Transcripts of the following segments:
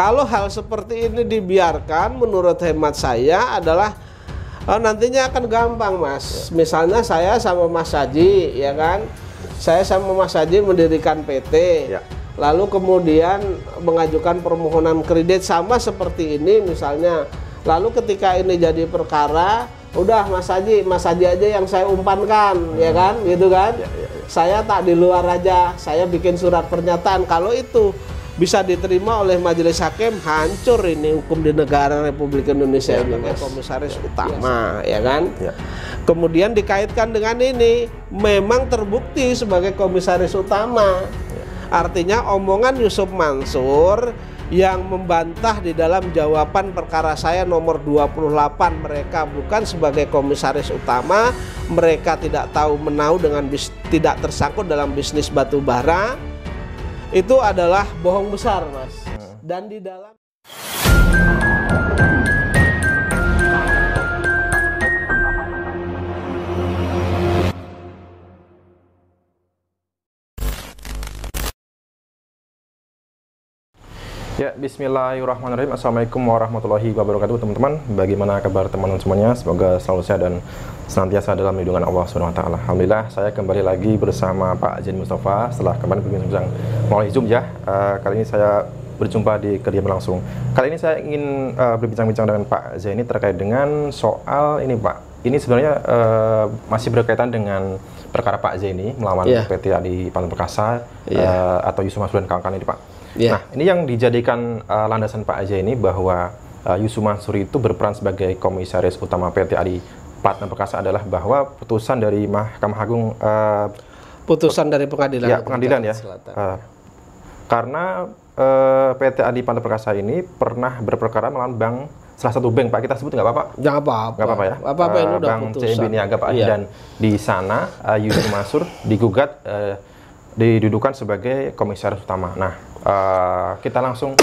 Kalau hal seperti ini dibiarkan, menurut hemat saya adalah nantinya akan gampang, Mas. Misalnya saya sama Mas Haji, ya kan? Saya sama Mas Haji mendirikan PT, lalu kemudian mengajukan permohonan kredit sama seperti ini misalnya. Lalu ketika ini jadi perkara, udah Mas Haji aja yang saya umpankan, ya kan? Gitu kan? Saya tak di luar aja, saya bikin surat pernyataan. Kalau itu bisa diterima oleh majelis hakim, hancur ini hukum di negara Republik Indonesia ini. Komisaris utama, ya kan? Kemudian dikaitkan dengan ini, memang terbukti sebagai komisaris utama. Artinya omongan Yusuf Mansur yang membantah di dalam jawaban perkara saya nomor 28, mereka bukan sebagai komisaris utama, mereka tidak tahu menau dengan tidak tersangkut dalam bisnis batu bara, itu adalah bohong besar, Mas. Dan di dalam ya, bismillahirrahmanirrahim. Assalamualaikum warahmatullahi wabarakatuh, teman-teman. Bagaimana kabar teman-teman semuanya? Semoga selalu sehat dan senantiasa dalam lindungan Allah SWT. Alhamdulillah, saya kembali lagi bersama Pak Zaini Mustafa setelah kemarin berbincang melalui Zoom ya. Kali ini saya berjumpa di kediaman langsung. Kali ini saya ingin berbincang-bincang dengan Pak Zaini terkait dengan soal ini, Pak. Ini sebenarnya masih berkaitan dengan perkara Pak Zaini melawan PT Adi Partner Perkasa atau Yusuf Mansur dan kawan-kawan ini, Pak. Nah, ini yang dijadikan landasan Pak Zaini bahwa Yusuf Mansur itu berperan sebagai komisaris utama PT Adi Partner Perkasa adalah bahwa putusan dari Mahkamah Agung, putusan dari pengadilan, pengadilan ya, karena PT Adi Partner Perkasa ini pernah berperkara melawan bank, salah satu bank, Pak, kita sebut nggak apa-apa? Nggak apa-apa. Nggak apa-apa ya? Apa-apa ini udah Bank putusan. CIMB Niaga, Pak. Dan di sana Yusuf Mansur digugat, didudukan sebagai komisaris utama. Nah, kita langsung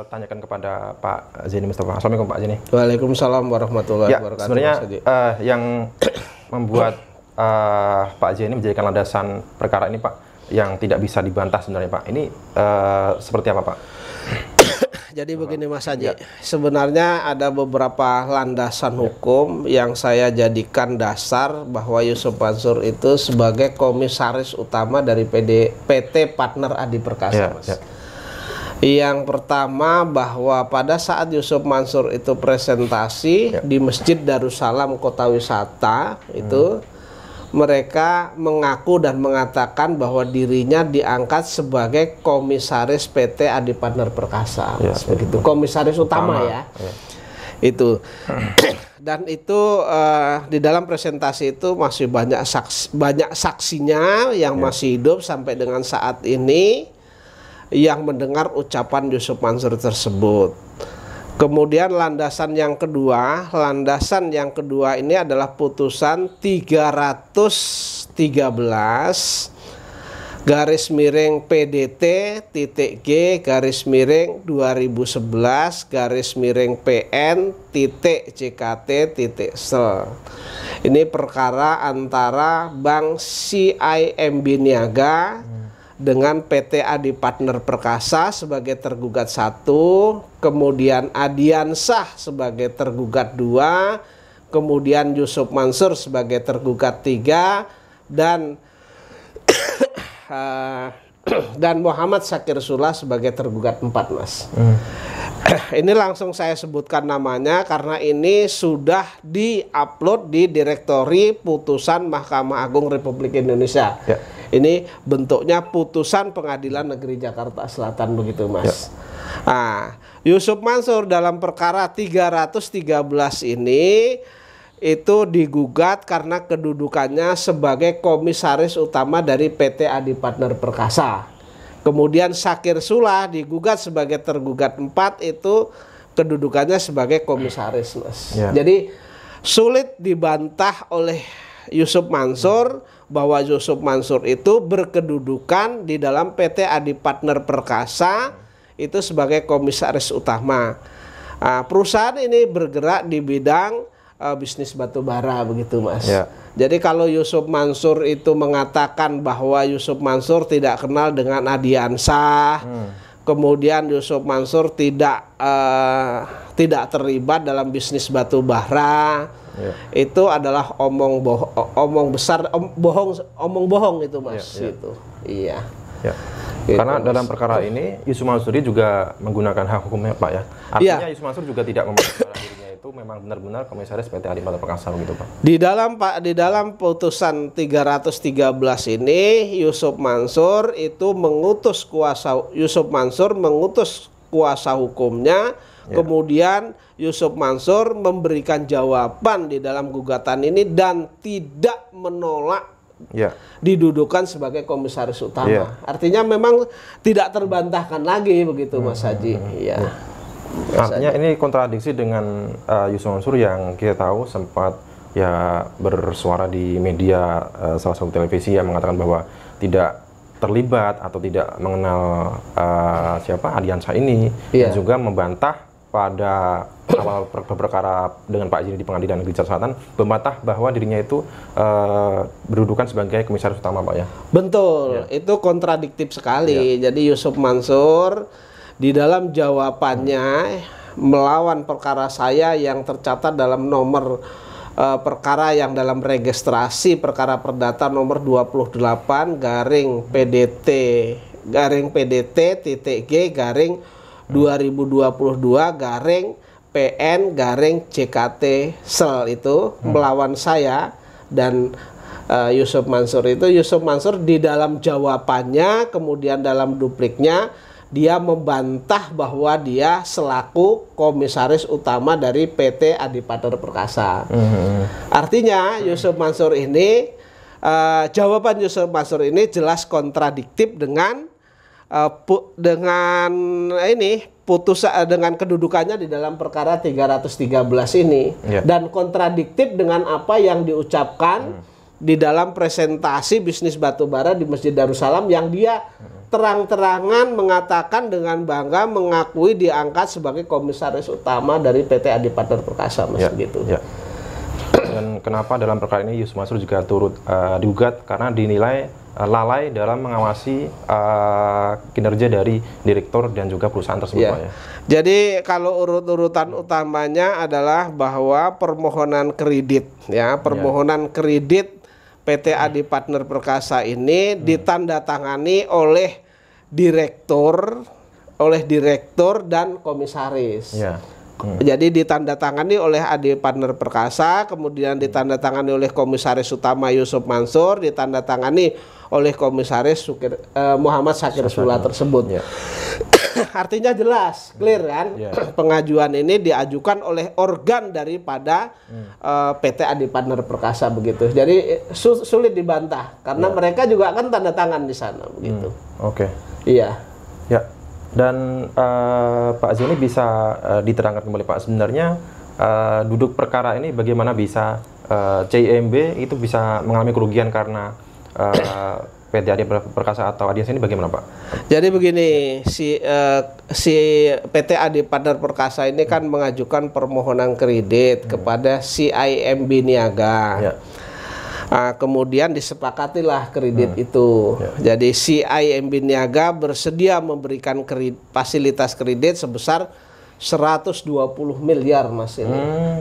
tanyakan kepada Pak Zaini Mustafa. Assalamualaikum, Pak Zaini. Waalaikumsalam warahmatullahi wabarakatuh. Sebenarnya yang membuat Pak Zaini menjadikan landasan perkara ini, Pak, yang tidak bisa dibantah sebenarnya, Pak, ini seperti apa, Pak? Jadi begini, Mas Haji, sebenarnya ada beberapa landasan hukum yang saya jadikan dasar bahwa Yusuf Mansur itu sebagai komisaris utama dari PT Partner Adi Perkasa, Mas. Yang pertama, bahwa pada saat Yusuf Mansur itu presentasi di Masjid Darussalam Kota Wisata itu, mereka mengaku dan mengatakan bahwa dirinya diangkat sebagai komisaris PT Adi Partner Perkasa, begitu, komisaris utama ya. Itu dan itu di dalam presentasi itu masih banyak saksinya yang masih hidup sampai dengan saat ini yang mendengar ucapan Yusuf Mansur tersebut. Kemudian landasan yang kedua ini adalah putusan 313 garis miring PDT titik G garis miring 2011 garis miring PN titik JKT titik sel. Ini perkara antara Bank CIMB Niaga dengan PT Adi Partner Perkasa sebagai tergugat 1, kemudian Adiansah sebagai tergugat 2, kemudian Yusuf Mansur sebagai tergugat 3, dan Muhammad Syakir Sula sebagai tergugat 4, Mas. Ini langsung saya sebutkan namanya karena ini sudah di-upload di Direktori Putusan Mahkamah Agung Republik Indonesia. Ini bentuknya putusan Pengadilan Negeri Jakarta Selatan, begitu, Mas. Nah, Yusuf Mansur dalam perkara 313 ini itu digugat karena kedudukannya sebagai komisaris utama dari PT Adi Partner Perkasa. Kemudian Syakir Sula digugat sebagai tergugat 4, itu kedudukannya sebagai komisaris, Mas. Jadi sulit dibantah oleh Yusuf Mansur bahwa Yusuf Mansur itu berkedudukan di dalam PT Adi Partner Perkasa itu sebagai komisaris utama. Perusahaan ini bergerak di bidang bisnis batu bara, begitu, Mas. Jadi kalau Yusuf Mansur itu mengatakan bahwa Yusuf Mansur tidak kenal dengan Adiansah, kemudian Yusuf Mansur tidak terlibat dalam bisnis batu bara. Itu adalah omong besar, omong bohong itu Mas. Itu iya. Gitu, karena dalam perkara ini Yusuf Mansur juga menggunakan hak hukumnya Pak ya. Artinya Yusuf Mansur juga tidak mempercayai dirinya itu memang benar-benar komisaris PT Adi Partner Perkasa begitu Pak. Di dalam putusan 313 ini Yusuf Mansur itu mengutus kuasa hukumnya. Kemudian Yusuf Mansur memberikan jawaban di dalam gugatan ini dan tidak menolak didudukan sebagai komisaris utama. Artinya memang tidak terbantahkan lagi begitu Mas Haji. Artinya ini kontradiksi dengan Yusuf Mansur yang kita tahu sempat bersuara di media salah satu televisi yang mengatakan bahwa tidak terlibat atau tidak mengenal siapa Adiansyah ini, dan juga membantah pada awal perkara dengan Pak Jini di Pengadilan Negeri Jakarta Selatan, membantah bahwa dirinya itu berdudukan sebagai komisaris utama Pak ya. Betul, itu kontradiktif sekali. Jadi Yusuf Mansur di dalam jawabannya melawan perkara saya yang tercatat dalam nomor perkara yang dalam registrasi perkara perdata nomor 28 garing PDT garing PDT titik G garing 2022 garing PN garing CKT sel itu melawan saya dan Yusuf Mansur itu. Yusuf Mansur di dalam jawabannya kemudian dalam dupliknya dia membantah bahwa dia selaku komisaris utama dari PT Adi Partner Perkasa. Artinya Yusuf Mansur ini jawaban Yusuf Mansur ini jelas kontradiktif dengan dengan kedudukannya di dalam perkara 313 ini dan kontradiktif dengan apa yang diucapkan di dalam presentasi bisnis batubara di Masjid Darussalam yang dia terang-terangan mengatakan dengan bangga mengakui diangkat sebagai komisaris utama dari PT Adi Partner Perkasa Mas gitu. Dan kenapa dalam perkara ini Yusuf Mansur juga turut digugat karena dinilai lalai dalam mengawasi kinerja dari direktur dan juga perusahaan tersebut Pak ya. Jadi kalau urut-urutan utamanya adalah bahwa permohonan kredit permohonan kredit PT Adi Partner Perkasa ini ditandatangani oleh direktur dan komisaris. Jadi ditandatangani oleh Adi Partner Perkasa, kemudian ditandatangani oleh komisaris utama Yusuf Mansur, ditandatangani oleh komisaris Muhammad Syakir Sula tersebut. Artinya jelas, clear kan? Pengajuan ini diajukan oleh organ daripada PT Adi Partner Perkasa begitu. Jadi sulit dibantah karena mereka juga kan tanda tangan di sana begitu. Dan Pak Zeni bisa diterangkan kembali Pak, sebenarnya duduk perkara ini bagaimana bisa CIMB itu bisa mengalami kerugian karena PT Adi Perkasa atau Adiansyah ini bagaimana Pak? Jadi begini, si PT Adi Partner Perkasa ini kan mengajukan permohonan kredit kepada CIMB Niaga. Kemudian disepakatilah kredit itu. Jadi CIMB Niaga bersedia memberikan fasilitas kredit sebesar 120 miliar Mas ini.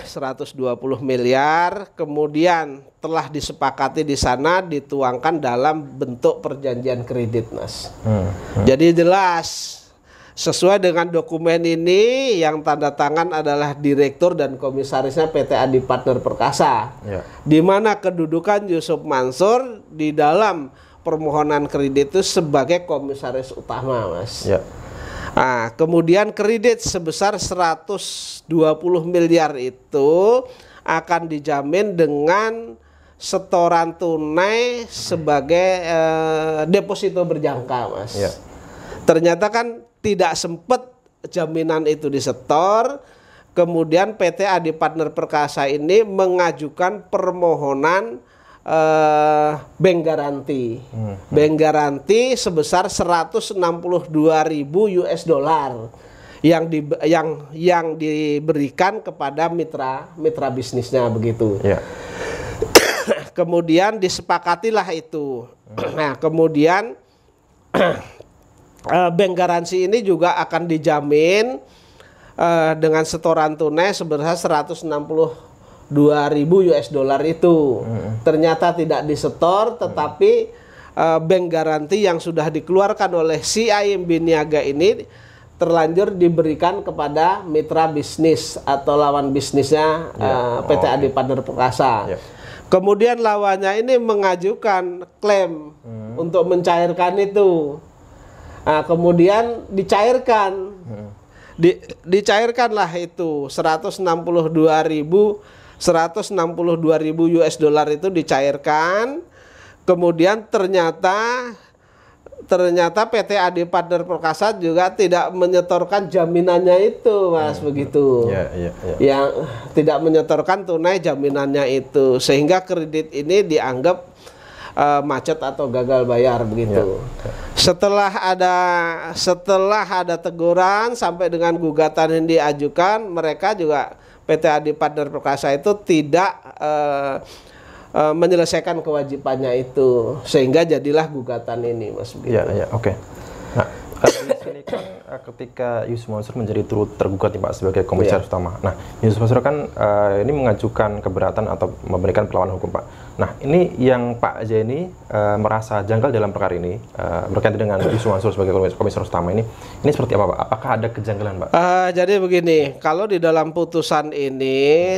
120 miliar, kemudian telah disepakati di sana dituangkan dalam bentuk perjanjian kredit Mas. Jadi jelas sesuai dengan dokumen ini yang tanda tangan adalah direktur dan komisarisnya PT Adi Partner Perkasa, di mana kedudukan Yusuf Mansur di dalam permohonan kredit itu sebagai komisaris utama Mas. Kemudian kredit sebesar 120 miliar itu akan dijamin dengan setoran tunai sebagai deposito berjangka Mas. Ternyata kan tidak sempat jaminan itu disetor, kemudian PT Adi Partner Perkasa ini mengajukan permohonan bank garanti. Bank garanti sebesar 162.000 US dollar yang diberikan kepada mitra bisnisnya begitu. Kemudian disepakatilah itu. Nah, kemudian bank garansi ini juga akan dijamin dengan setoran tunai sebesar 162.000 US dollar itu. Ternyata tidak disetor, tetapi bank garansi yang sudah dikeluarkan oleh si IMB Niaga ini terlanjur diberikan kepada mitra bisnis atau lawan bisnisnya PT Adi Partner Perkasa. Kemudian lawannya ini mengajukan klaim untuk mencairkan itu. Nah, kemudian dicairkan. Dicairkanlah itu 162.000 US dollar itu dicairkan. Kemudian ternyata PT Adi Partner Perkasa juga tidak menyetorkan jaminannya itu, Mas, begitu. Yang tidak menyetorkan tunai jaminannya itu, sehingga kredit ini dianggap macet atau gagal bayar begitu. Setelah ada teguran sampai dengan gugatan yang diajukan, mereka juga PT Adi Partner Perkasa itu tidak menyelesaikan kewajibannya itu, sehingga jadilah gugatan ini, Mas. Oke. Nah, di sini kan ketika Yusuf Mansur menjadi turut tergugat nih Pak sebagai komisaris utama. Nah, Yusuf Mansur kan ini mengajukan keberatan atau memberikan perlawanan hukum, Pak. Nah, ini yang Pak Zaini merasa janggal dalam perkara ini berkaitan dengan Yusuf Mansur sebagai komisaris utama ini seperti apa, Pak? Apakah ada kejanggalan, Pak? Jadi begini, kalau di dalam putusan ini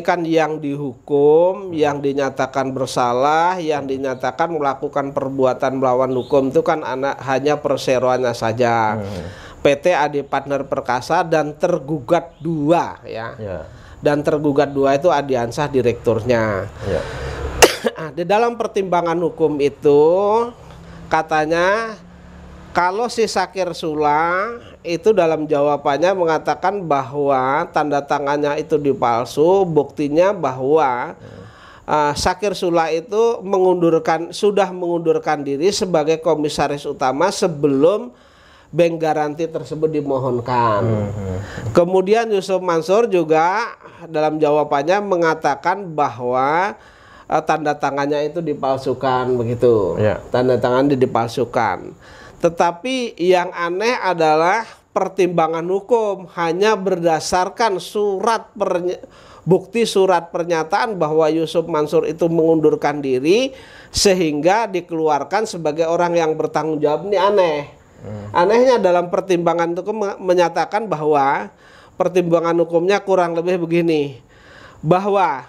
kan yang dihukum, yang dinyatakan bersalah, yang dinyatakan melakukan perbuatan melawan hukum itu kan hanya perseroannya saja. PT Adi Partner Perkasa dan tergugat 2 ya. Dan tergugat 2 itu Adiansah direkturnya. Di dalam pertimbangan hukum itu katanya kalau si Syakir Sula itu dalam jawabannya mengatakan bahwa tanda tangannya itu dipalsu, buktinya bahwa Syakir Sula itu sudah mengundurkan diri sebagai komisaris utama sebelum bank garansi tersebut dimohonkan. Kemudian Yusuf Mansur juga dalam jawabannya mengatakan bahwa tanda tangannya itu dipalsukan begitu. Tanda tangan dipalsukan. Tetapi yang aneh adalah pertimbangan hukum hanya berdasarkan bukti surat pernyataan bahwa Yusuf Mansur itu mengundurkan diri sehingga dikeluarkan sebagai orang yang bertanggung jawab. Ini aneh. Anehnya dalam pertimbangan hukum menyatakan bahwa pertimbangan hukumnya kurang lebih begini, bahwa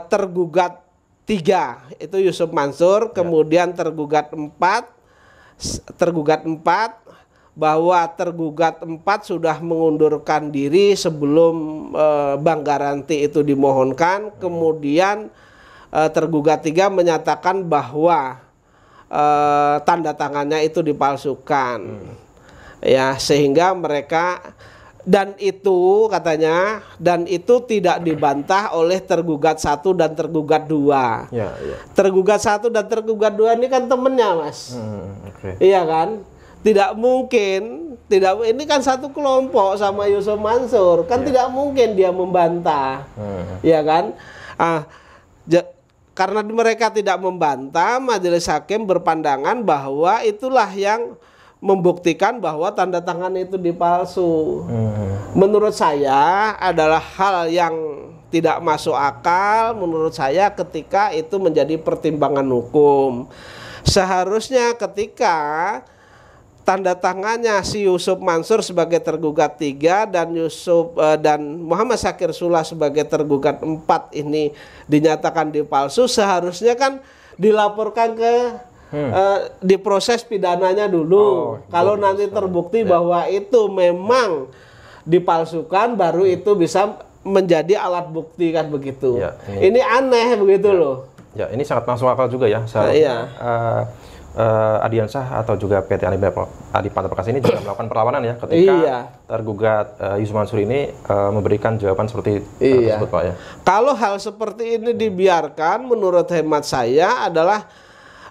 tergugat 3 itu Yusuf Mansur, kemudian tergugat 4 bahwa tergugat 4 sudah mengundurkan diri sebelum bank garansi itu dimohonkan, kemudian tergugat 3 menyatakan bahwa tanda tangannya itu dipalsukan, ya, sehingga mereka dan itu katanya tidak dibantah oleh tergugat 1 dan tergugat 2. Tergugat 1 dan tergugat 2 ini kan temennya, Mas. Iya kan? Tidak mungkin, ini kan satu kelompok sama Yusuf Mansur, kan tidak mungkin dia membantah, ya kan? Karena mereka tidak membantah, majelis hakim berpandangan bahwa itulah yang membuktikan bahwa tanda tangan itu dipalsu. Menurut saya adalah hal yang tidak masuk akal menurut saya ketika itu menjadi pertimbangan hukum. Seharusnya ketika tanda tangannya si Yusuf Mansur sebagai tergugat 3 dan Muhammad Syakir Sula sebagai tergugat 4 ini dinyatakan dipalsu, seharusnya kan dilaporkan ke diproses pidananya dulu. Kalau nanti terbukti bahwa itu memang dipalsukan, baru itu bisa menjadi alat bukti kan begitu. Ini aneh begitu loh. Ya, ini sangat masuk akal juga ya. Adiansah atau juga PT Adi Partner Perkasa ini juga melakukan perlawanan ya ketika tergugat Yusuf Mansur ini memberikan jawaban seperti tersebut, Pak ya. Kalau hal seperti ini dibiarkan, menurut hemat saya adalah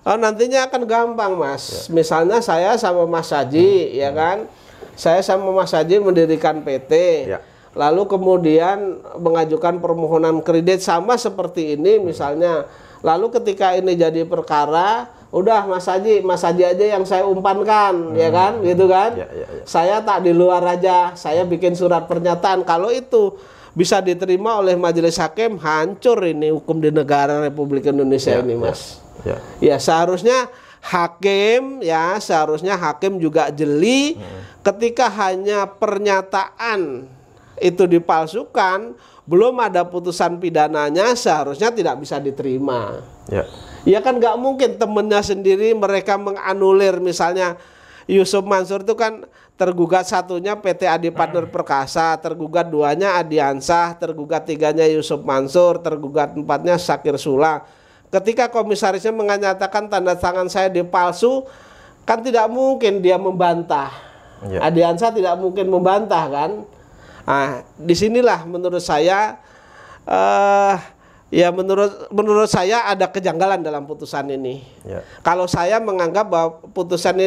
nantinya akan gampang, Mas. Misalnya saya sama Mas Haji, ya kan? Saya sama Mas Haji mendirikan PT. Lalu kemudian mengajukan permohonan kredit sama seperti ini misalnya. Lalu ketika ini jadi perkara, udah Mas Haji aja yang saya umpankan, ya kan, gitu kan. Saya tak di luar aja, saya bikin surat pernyataan. Kalau itu bisa diterima oleh majelis hakim, hancur ini hukum di negara Republik Indonesia ini, Mas. Ya, seharusnya hakim juga jeli ketika hanya pernyataan itu dipalsukan, belum ada putusan pidananya, seharusnya tidak bisa diterima. Ya kan nggak mungkin temennya sendiri mereka menganulir, misalnya Yusuf Mansur itu kan tergugat satunya PT Adi Partner Perkasa, tergugat duanya Adiansah, tergugat tiganya Yusuf Mansur, tergugat empatnya Syakir Sula. Ketika komisarisnya menyatakan tanda tangan saya dipalsu, kan tidak mungkin dia membantah. Adiansah tidak mungkin membantah kan. Nah, disinilah menurut saya ya menurut saya ada kejanggalan dalam putusan ini. Kalau saya menganggap bahwa putusan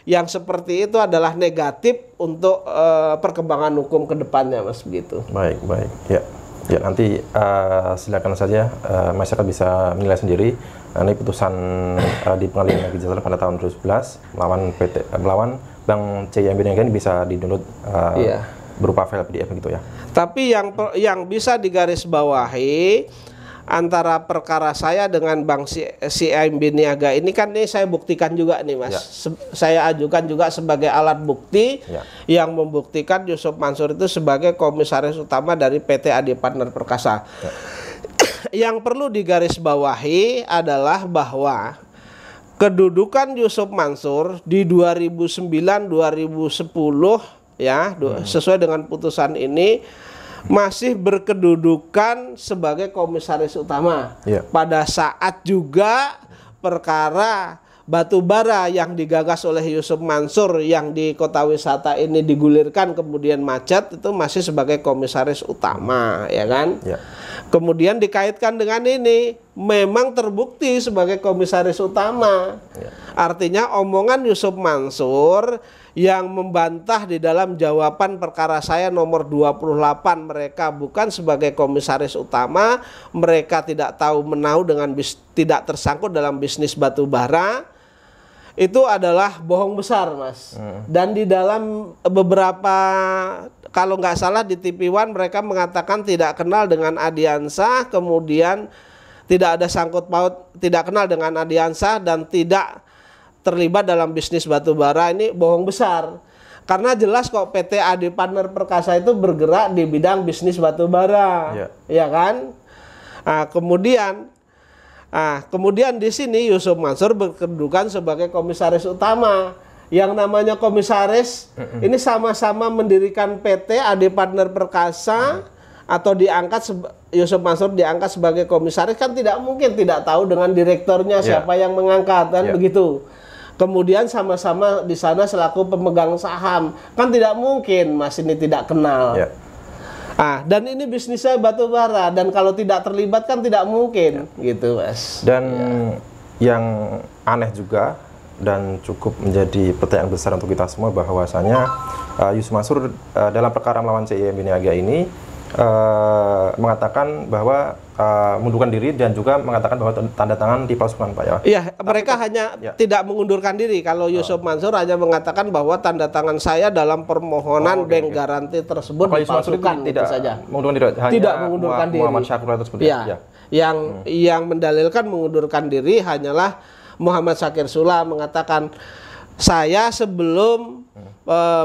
yang seperti itu adalah negatif untuk perkembangan hukum ke depannya, Mas, begitu. Baik. Ya nanti silakan saja masyarakat bisa menilai sendiri. Ini putusan di Pengadilan Negeri Jakarta pada tahun 2011 melawan Bank CIMB ini bisa di-download berupa file PDF gitu ya. Tapi yang bisa digarisbawahi antara perkara saya dengan Bank CIMB Niaga ini kan saya buktikan juga nih, Mas. Saya ajukan juga sebagai alat bukti yang membuktikan Yusuf Mansur itu sebagai komisaris utama dari PT Adi Partner Perkasa. Yang perlu digarisbawahi adalah bahwa kedudukan Yusuf Mansur di 2009-2010 sesuai dengan putusan ini masih berkedudukan sebagai komisaris utama. Pada saat juga perkara batubara yang digagas oleh Yusuf Mansur yang di kota wisata ini digulirkan kemudian macet, itu masih sebagai komisaris utama, ya kan. Kemudian dikaitkan dengan ini memang terbukti sebagai komisaris utama. Artinya omongan Yusuf Mansur yang membantah di dalam jawaban perkara saya nomor 28, mereka bukan sebagai komisaris utama, mereka tidak tahu menau dengan tidak tersangkut dalam bisnis batu bara, itu adalah bohong besar, Mas. Dan di dalam beberapa, kalau nggak salah di TV One mereka mengatakan tidak kenal dengan Adiansah, kemudian tidak ada sangkut paut, tidak kenal dengan Adiansah dan tidak terlibat dalam bisnis batu bara. Ini bohong besar. Karena jelas kok PT Adi Partner Perkasa itu bergerak di bidang bisnis batu bara. Ya kan? Nah, kemudian di sini Yusuf Mansur berkedudukan sebagai komisaris utama. Yang namanya komisaris ini sama-sama mendirikan PT Adi Partner Perkasa atau Yusuf Mansur diangkat sebagai komisaris, kan tidak mungkin tidak tahu dengan direkturnya siapa yang mengangkat, kan begitu. Kemudian sama-sama di sana selaku pemegang saham, kan tidak mungkin Mas ini tidak kenal. Dan ini bisnisnya batu bara, dan kalau tidak terlibat kan tidak mungkin, gitu, Mas. Dan yang aneh juga dan cukup menjadi pertanyaan besar untuk kita semua bahwasanya Yusuf Mansur dalam perkara melawan CIMB Niaga ini mengatakan bahwa mengundurkan diri dan juga mengatakan bahwa tanda tangan dipalsukan, Pak, ya. Iya, mereka hanya tidak mengundurkan diri. Kalau Yusuf Mansur hanya mengatakan bahwa tanda tangan saya dalam permohonan bank garansi tersebut dipalsukan, tidak saja. Mengundurkan diri, hanya tidak mengundurkan diri. Muhammad Syakir tersebut. Yang mendalilkan mengundurkan diri hanyalah Muhammad Syakir Sula, mengatakan saya sebelum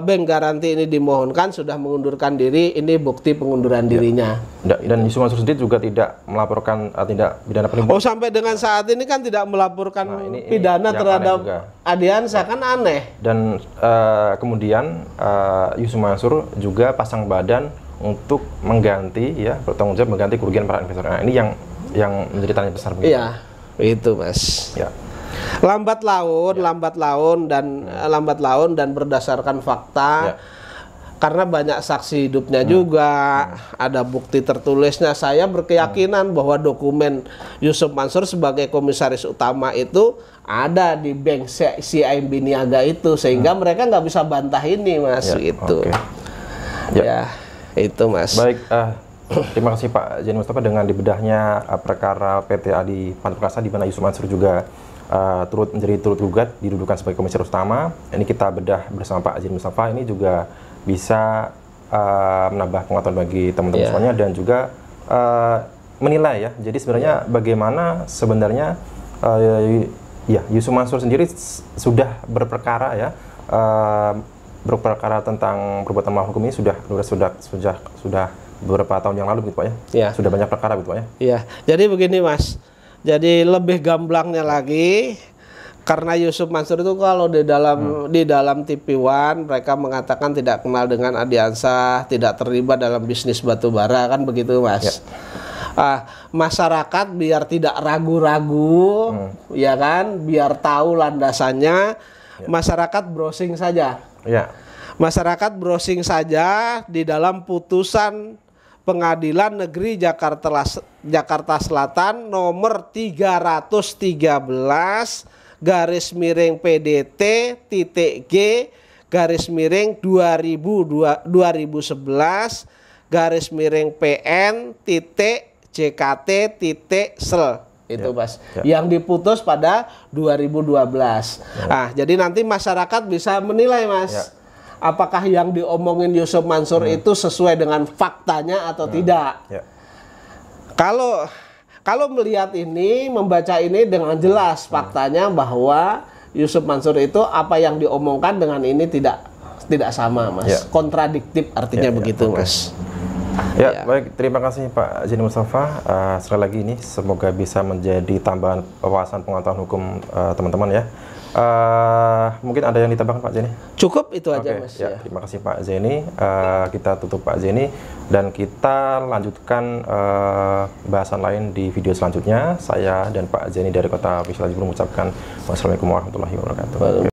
bank garansi ini dimohonkan sudah mengundurkan diri, ini bukti pengunduran dirinya. Dan Yusuf Mansur sendiri juga tidak melaporkan tindak pidana penipuan. Oh, sampai dengan saat ini kan tidak melaporkan pidana terhadap Adiansah, kan aneh. Dan kemudian Yusuf Mansur juga pasang badan untuk mengganti, bertanggung jawab mengganti kerugian para investor. Nah, ini yang menjadi tanya besar. Iya, itu, Mas. Lambat laun dan berdasarkan fakta, karena banyak saksi hidupnya juga, ada bukti tertulisnya. Saya berkeyakinan bahwa dokumen Yusuf Mansur sebagai komisaris utama itu ada di bank CIMB Niaga itu, sehingga mereka nggak bisa bantah ini, Mas. Itu itu, Mas. Baik, terima kasih Pak Jani Mustafa dengan dibedahnya perkara PT Adi Partner Perkasa, di mana Yusuf Mansur juga turut gugat didudukan sebagai komisaris utama. Ini kita bedah bersama Pak Zaini Mustafa, ini juga bisa menambah pengetahuan bagi teman-teman semuanya dan juga menilai ya. Jadi sebenarnya bagaimana sebenarnya Yusuf Mansur sendiri sudah berperkara ya, berperkara tentang perbuatan melawan hukum ini sudah beberapa tahun yang lalu gitu Pak ya. Ya. Sudah banyak perkara gitu Pak ya. Iya. Jadi begini Mas. Jadi lebih gamblangnya lagi, karena Yusuf Mansur itu kalau di dalam TV One mereka mengatakan tidak kenal dengan Adi Ansah, tidak terlibat dalam bisnis batu bara, kan begitu Mas. Ya. Masyarakat biar tidak ragu-ragu, ya kan, biar tahu landasannya, masyarakat browsing saja. Ya. Masyarakat browsing saja di dalam putusan Pengadilan Negeri Jakarta Selatan nomor 313 PDT .G /2011 PN JKT sel itu Mas, yang diputus pada 2012. Nah, jadi nanti masyarakat bisa menilai Mas, apakah yang diomongin Yusuf Mansur itu sesuai dengan faktanya atau tidak. Kalau melihat ini, membaca ini dengan jelas faktanya bahwa Yusuf Mansur itu apa yang diomongkan dengan ini tidak sama Mas, kontradiktif artinya begitu Mas. Baik, terima kasih Pak Zaini Mustafa. Sekali lagi ini semoga bisa menjadi tambahan wawasan pengetahuan hukum teman-teman ya. Mungkin ada yang ditambahkan Pak Zaini? Cukup itu aja Mas. Ya, terima kasih Pak Zaini. Kita tutup Pak Zaini dan kita lanjutkan bahasan lain di video selanjutnya. Saya dan Pak Zaini dari Kota Pisau Lajipur mengucapkan wassalamualaikum warahmatullahi wabarakatuh.